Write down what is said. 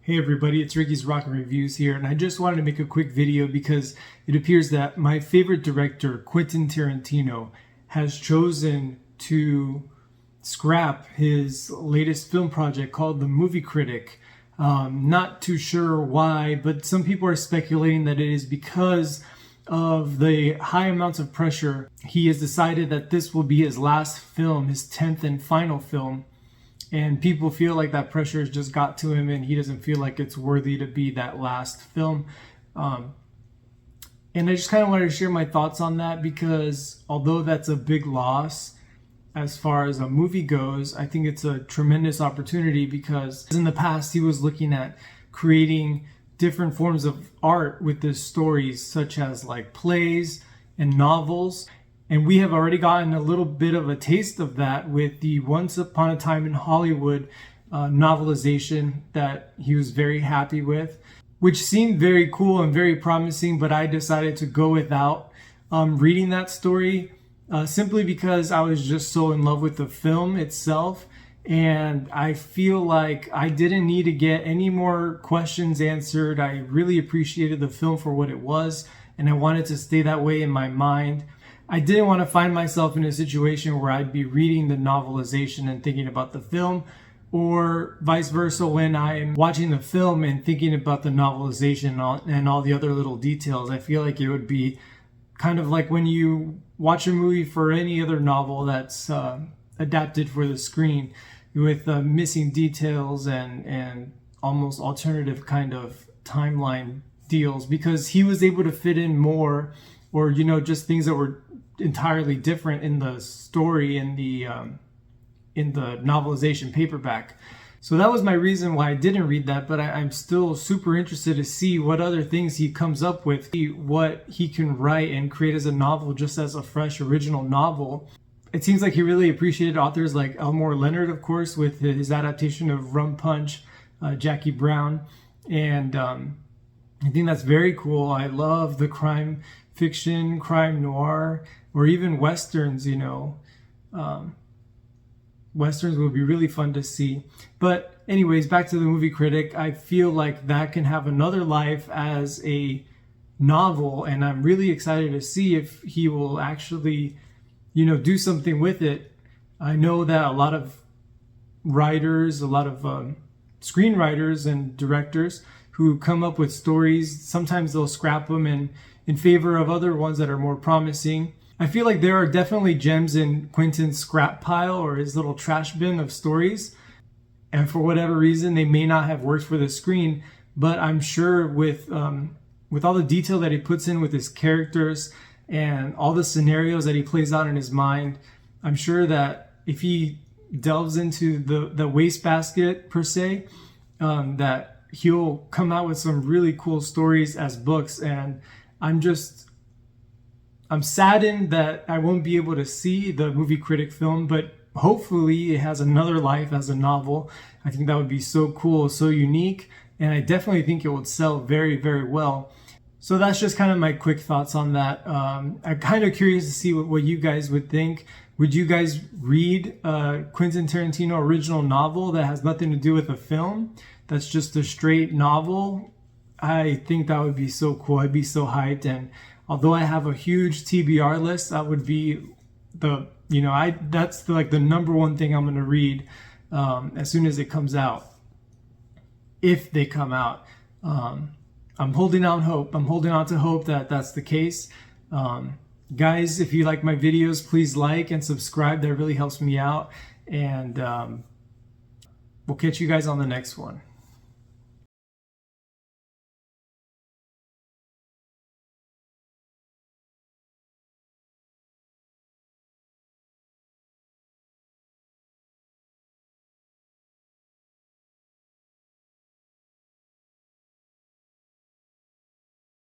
Hey everybody, it's Ricky's Rockin' Reviews here, and I just wanted to make a quick video because it appears that my favorite director, Quentin Tarantino, has chosen to scrap his latest film project called The Movie Critic. Not too sure why, but some people are speculating that it is because of the high amounts of pressure. He has decided that this will be his last film, his 10th and final film. And people feel like that pressure has just got to him and he doesn't feel like it's worthy to be that last film. And I just kind of wanted to share my thoughts on that because although that's a big loss as far as a movie goes, I think it's a tremendous opportunity because in the past he was looking at creating different forms of art with his stories, such as like plays and novels. And we have already gotten a little bit of a taste of that with the Once Upon a Time in Hollywood novelization that he was very happy with, which seemed very cool and very promising, but I decided to go without reading that story simply because I was just so in love with the film itself. And I feel like I didn't need to get any more questions answered. I really appreciated the film for what it was, and I wanted to stay that way in my mind. I didn't want to find myself in a situation where I'd be reading the novelization and thinking about the film, or vice versa when I'm watching the film and thinking about the novelization and all the other little details. I feel like it would be kind of like when you watch a movie for any other novel that's adapted for the screen with missing details and almost alternative kind of timeline deals, because he was able to fit in more, or just things that were entirely different in the story in the novelization paperback. So that was my reason why I didn't read that, but I'm still super interested to see what other things he comes up with, what he can write and create as a novel, just as a fresh original novel. It seems like he really appreciated authors like Elmore Leonard, of course, with his adaptation of Rum Punch, Jackie Brown, and I think that's very cool. I love the crime fiction, crime noir, or even westerns. Westerns would be really fun to see. But anyways, back to The Movie Critic. I feel like that can have another life as a novel, and I'm really excited to see if he will actually do something with it. I know that a lot of writers, a lot of screenwriters and directors who come up with stories, sometimes they'll scrap them in favor of other ones that are more promising. I feel like there are definitely gems in Quentin's scrap pile or his little trash bin of stories. And for whatever reason, they may not have worked for the screen, but I'm sure with all the detail that he puts in with his characters and all the scenarios that he plays out in his mind, I'm sure that if he delves into the wastebasket per se, that he'll come out with some really cool stories as books. And I'm saddened that I won't be able to see the Movie Critic film, but hopefully it has another life as a novel. I think that would be so cool, so unique, and I definitely think it would sell very, very well. So that's just kind of my quick thoughts on that. I'm kind of curious to see what you guys would think. Would you guys read a Quentin Tarantino original novel that has nothing to do with a film? That's just a straight novel? I think that would be so cool. I'd be so hyped. And although I have a huge TBR list, that would be that's the number one thing I'm going to read as soon as it comes out, if they come out. I'm holding out hope. I'm holding on to hope that that's the case. Guys, if you like my videos, please like and subscribe. That really helps me out. And we'll catch you guys on the next one.